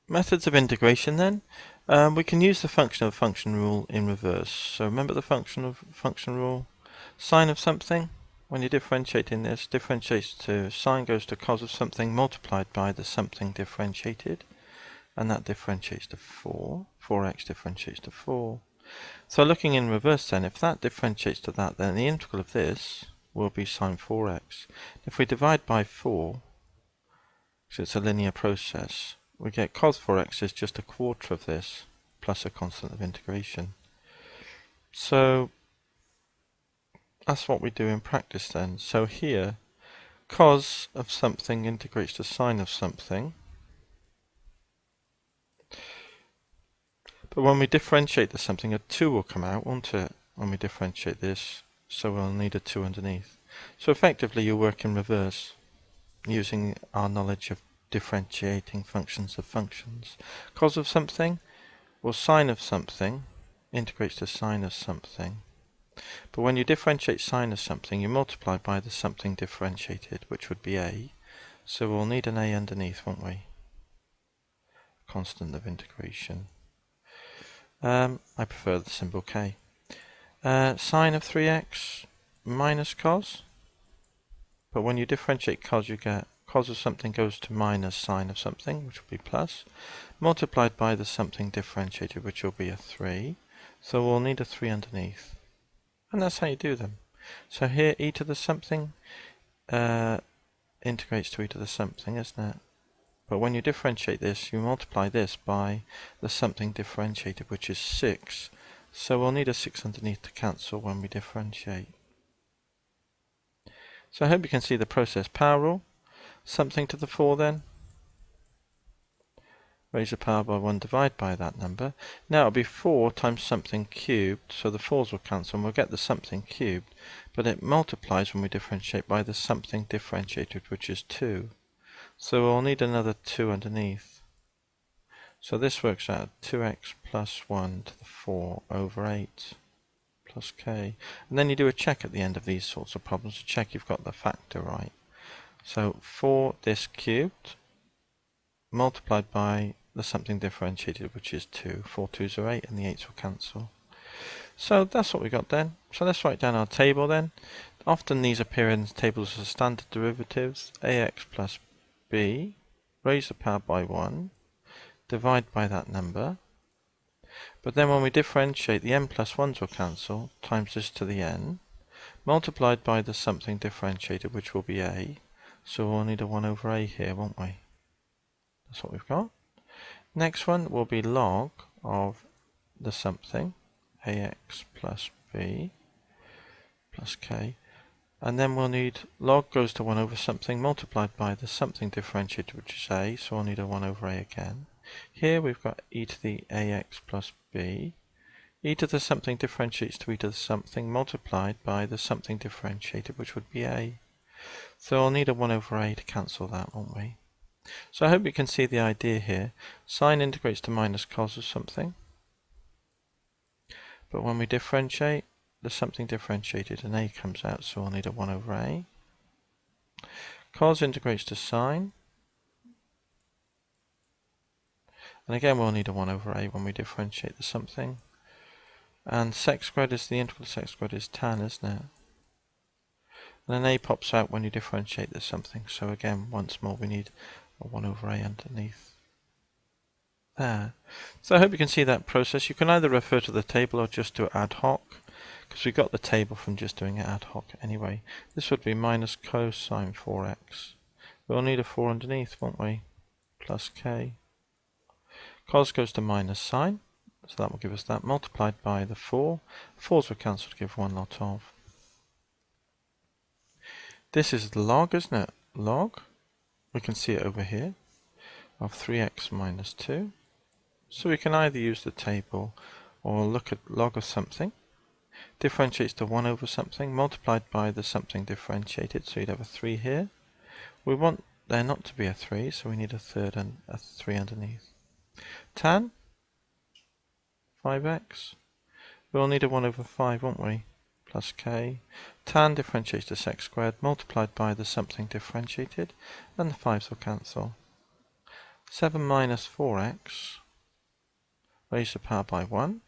Methods of integration then. We can use the function of function rule in reverse. So remember the function rule? Sine of something, when you're differentiating this, differentiates to sine goes to cos of something multiplied by the something differentiated. And that differentiates to 4. 4x differentiates to 4. So looking in reverse then, if that differentiates to that, then the integral of this will be sine 4x. If we divide by 4, because it's a linear process, we get cos 4x is just a quarter of this, plus a constant of integration. So that's what we do in practice then. So here, cos of something integrates to sine of something. But when we differentiate the something, a 2 will come out, won't it? When we differentiate this, so we'll need a 2 underneath. So effectively you work in reverse, using our knowledge of differentiating functions of functions. Cos of something, or sine of something, integrates to sine of something. But when you differentiate sine of something, you multiply by the something differentiated, which would be a. So we'll need an a underneath, won't we? Constant of integration. I prefer the symbol k. Sine of 3x minus cos. But when you differentiate cos, you get cos of something goes to minus sine of something, which will be plus, multiplied by the something differentiated, which will be a 3. So we'll need a 3 underneath. And that's how you do them. So here e to the something integrates to e to the something, isn't it? But when you differentiate this, you multiply this by the something differentiated, which is 6. So we'll need a 6 underneath to cancel when we differentiate. So I hope you can see the process. Power rule, something to the 4 then. Raise the power by 1, divide by that number. Now it'll be 4 times something cubed, so the 4's will cancel and we'll get the something cubed. But it multiplies when we differentiate by the something differentiated, which is 2. So we'll need another 2 underneath. So this works out 2x plus 1 to the 4 over 8 plus k. And then you do a check at the end of these sorts of problems to check you've got the factor right. So 4 this cubed multiplied by the something differentiated, which is 2. 4 2's are 8 and the 8's will cancel. So that's what we got then. So let's write down our table then. Often these appear in tables as standard derivatives. Ax plus b, raise the power by 1, divide by that number. But then when we differentiate, the n plus 1's will cancel, times this to the n, multiplied by the something differentiated, which will be a. So we'll need a 1 over a here, won't we? That's what we've got. Next one will be log of the something, ax plus b plus k. And then we'll need log goes to 1 over something multiplied by the something differentiated, which is a, so we'll need a 1 over a again. Here we've got e to the ax plus b. E to the something differentiates to e to the something multiplied by the something differentiated, which would be a. So I'll need a 1 over a to cancel that, won't we? So I hope you can see the idea here. Sine integrates to minus cos of something. But when we differentiate, the something differentiated, an a comes out, so we'll need a 1 over a. Cos integrates to sine. And again we'll need a 1 over a when we differentiate the something. And sec squared is the integral of sec squared is tan, isn't it? And an a pops out when you differentiate the something, so again once more we need a 1 over a underneath there. So I hope you can see that process. You can either refer to the table or just do it ad hoc, because we got the table from just doing it ad hoc anyway. This would be minus cosine 4x. We'll need a 4 underneath, won't we? Plus k. Cos goes to minus sine, so that will give us that, multiplied by the 4. 4's will cancel to give 1 lot of. This is the log, isn't it? Log. We can see it over here, of 3x minus 2. So we can either use the table or look at log of something. Differentiates to 1 over something, multiplied by the something differentiated, so you'd have a 3 here. We want there not to be a 3, so we need a third and a 3 underneath. Tan 5x. We'll need a 1 over 5, won't we? Plus k. Tan differentiates to sec squared, multiplied by the something differentiated, and the 5's will cancel. 7 minus 4x raised to the power by 1.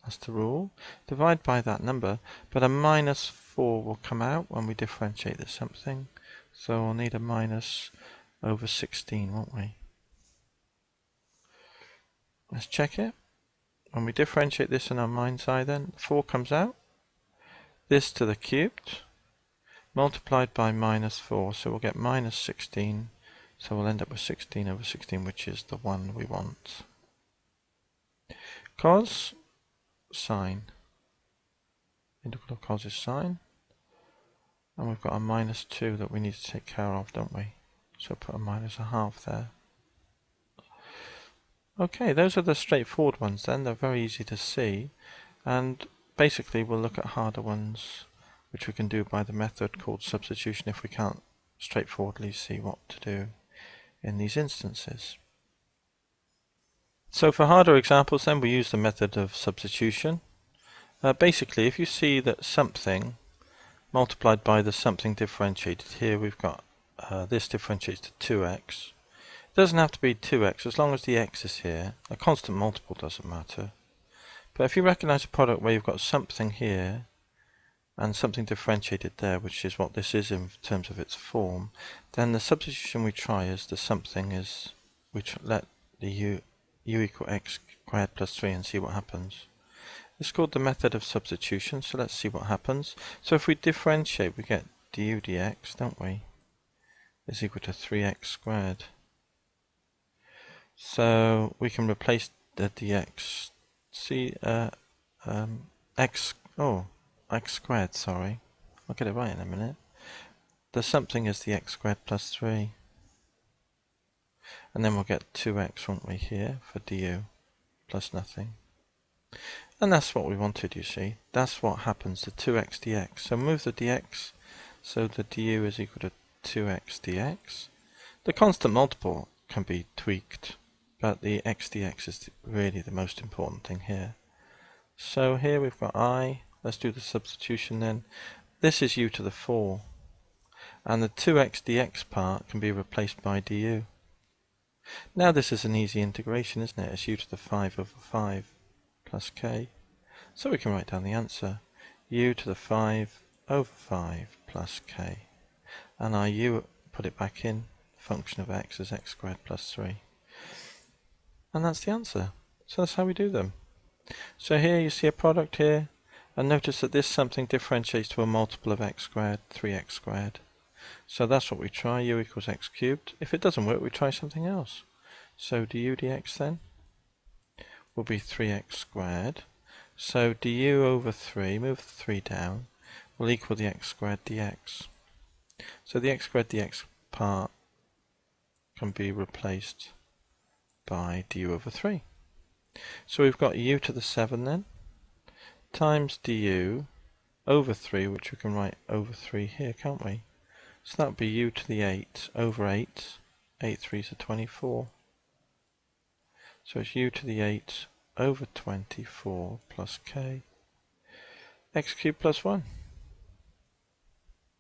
That's the rule. Divide by that number, but a minus 4 will come out when we differentiate this something. So we'll need a minus over 16, won't we? Let's check it. When we differentiate this in our mind's eye then, 4 comes out. This to the cubed, multiplied by minus 4, so we'll get minus 16. So we'll end up with 16 over 16, which is the one we want. Cos, sine. Integral of cos is sine. And we've got a minus 2 that we need to take care of, don't we? So put a minus a half there. Okay, those are the straightforward ones then. They're very easy to see. And basically we'll look at harder ones, which we can do by the method called substitution if we can't straightforwardly see what to do in these instances. So for harder examples then we use the method of substitution. Basically if you see that something multiplied by the something differentiated, here we've got this differentiates to 2x. It doesn't have to be 2x as long as the x is here. A constant multiple doesn't matter. But if you recognize a product where you've got something here and something differentiated there, which is what this is in terms of its form, then the substitution we try is the something is, we let the u equal x squared plus 3 and see what happens. It's called the method of substitution, so let's see what happens. So if we differentiate, we get du dx, don't we, is equal to 3x squared. So we can replace the dx, x squared, sorry. I'll get it right in a minute. The something is the x squared plus 3. And then we'll get 2x, won't we, here for du plus nothing. And that's what we wanted, you see. That's what happens, the 2x dx. So move the dx, so the du is equal to 2x dx. The constant multiple can be tweaked, but the x dx is really the most important thing here. So here we've got I. Let's do the substitution then. This is u to the 4. And the 2x dx part can be replaced by du. Now this is an easy integration, isn't it? It's u to the 5 over 5 plus k. So we can write down the answer. U to the 5 over 5 plus k. And our u, put it back in, function of x is x squared plus 3. And that's the answer. So that's how we do them. So here you see a product here, and notice that this something differentiates to a multiple of x squared, 3x squared. So that's what we try, u equals x cubed. If it doesn't work, we try something else. So du dx then will be 3x squared. So du over 3, move the 3 down, will equal the x squared dx. So the x squared dx part can be replaced by du over 3. So we've got u to the 7 then, times du over 3, which we can write over 3 here, can't we? So that would be u to the 8 over 8. 8 3s are 24. So it's u to the 8 over 24 plus k. X cubed plus 1.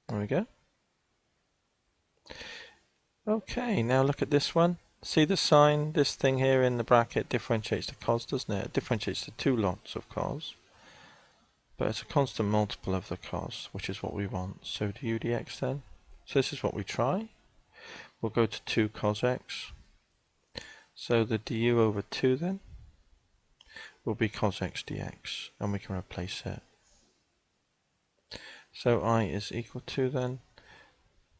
There we go. Okay, now look at this one. See the sign, this thing here in the bracket differentiates to cos, doesn't it? It differentiates to two lots of cos. But it's a constant multiple of the cos, which is what we want. So du dx then. So this is what we try. We'll go to 2 cos x. So the du over 2 then will be cos x dx, and we can replace it. So I is equal to then,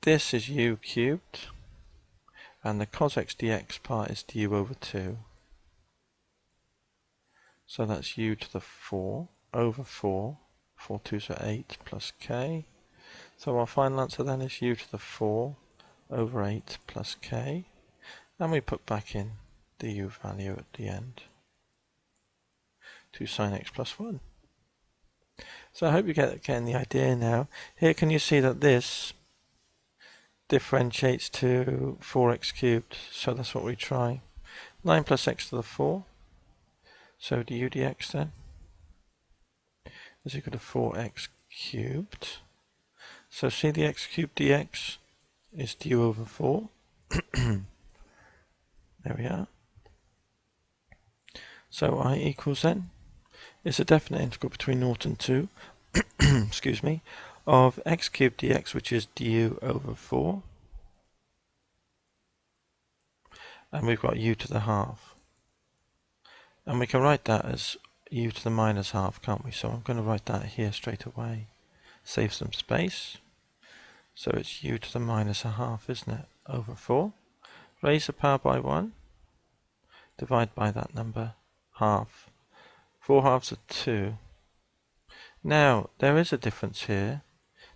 this is u cubed, and the cos x dx part is du over 2. So that's u to the 4 over 4, 4 2s are 8 plus k. So our final answer then is u to the 4 over 8 plus k, and we put back in the u value at the end, 2 sine x plus 1. So I hope you get getting the idea now. Here can you see that this differentiates to 4x cubed, so that's what we try. 9 plus x to the 4, so du dx then is equal to 4x cubed. So see the x cubed dx is du over 4. There we are. So I equals then is a definite integral between 0 and 2, excuse me, of x cubed dx, which is du over 4. And we've got u to the half. And we can write that as u to the minus half, can't we? So I'm going to write that here straight away. Save some space. So it's u to the minus a half, isn't it? Over 4. Raise the power by 1. Divide by that number. Half. 4 halves are 2. Now, there is a difference here,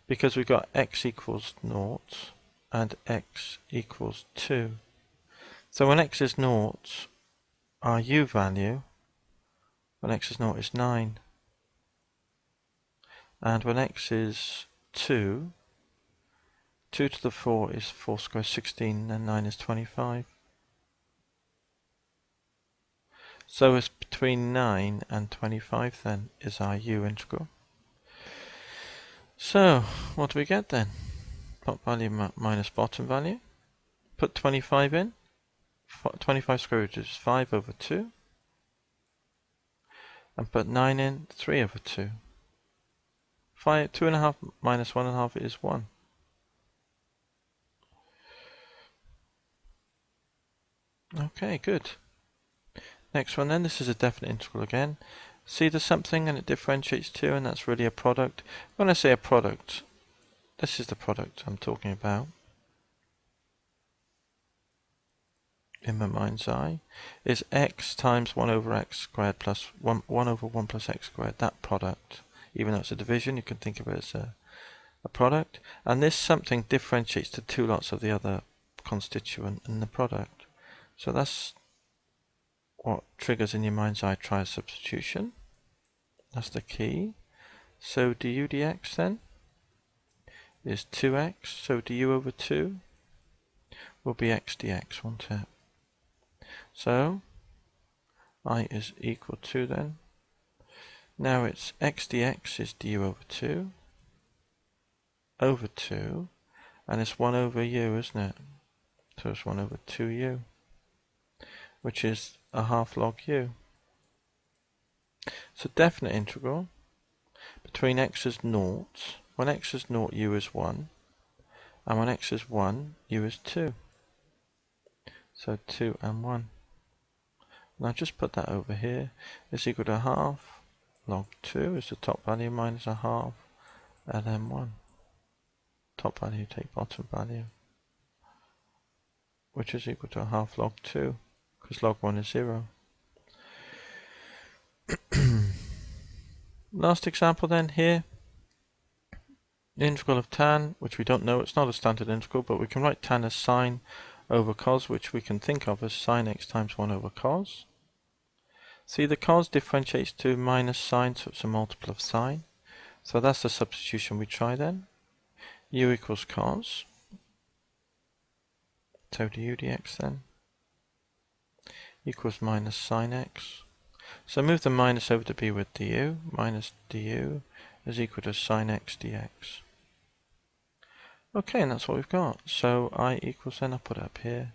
because we've got x equals 0 and x equals 2. So when x is 0, our u value, when x is 0, is 9. And when x is 2, 2 to the 4 is 4 squared 16, and 9 is 25. So it's between 9 and 25 then, is our u integral. So, what do we get then? Top value minus bottom value. Put 25 in. 25 square root is 5 over 2. And put 9 in, 3 over 2. 2.5 minus 1.5 is 1. Okay, good. Next one then, this is a definite integral again. See the something and it differentiates to, and that's really a product. When I say a product, this is the product I'm talking about. In my mind's eye, is x times 1 over x squared plus 1 over 1 plus x squared, that product. Even though it's a division, you can think of it as a product. And this something differentiates to 2 lots of the other constituent in the product. So that's what triggers in your mind's eye try substitution. That's the key. So du dx then is 2x, so du over 2 will be x dx, won't it? So I is equal to then, now it's x dx is du over 2 over 2, and it's 1 over u, isn't it? So it's 1 over 2u, which is a half log u. So definite integral between x is 0, when x is 0 u is 1, and when x is 1 u is 2. So 2 and 1. Now just put that over here. Is equal to half log 2 is the top value minus a half ln1. Top value take bottom value, which is equal to a half log 2, because log 1 is 0. Last example then here. The integral of tan, which we don't know, it's not a standard integral, but we can write tan as sine over cos, which we can think of as sine x times 1 over cos. See, the cos differentiates to minus sine, so it's a multiple of sine. So that's the substitution we try then. U equals cos. So du dx then equals minus sine x. So move the minus over to be with du. Minus du is equal to sine x dx. Okay, and that's what we've got. So I equals then, I'll put it up here.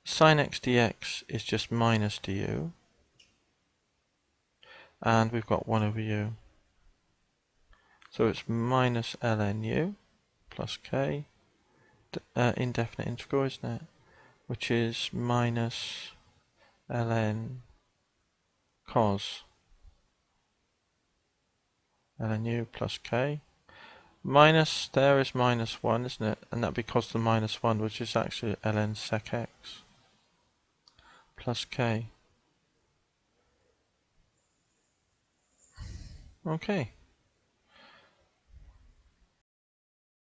Sine x dx is just minus du, and we've got 1 over u. So it's minus ln u plus k, indefinite integral, isn't it? Which is minus ln cos ln u plus k. Minus, there is minus 1, isn't it? And that because the minus 1, which is actually ln sec x plus k. Okay.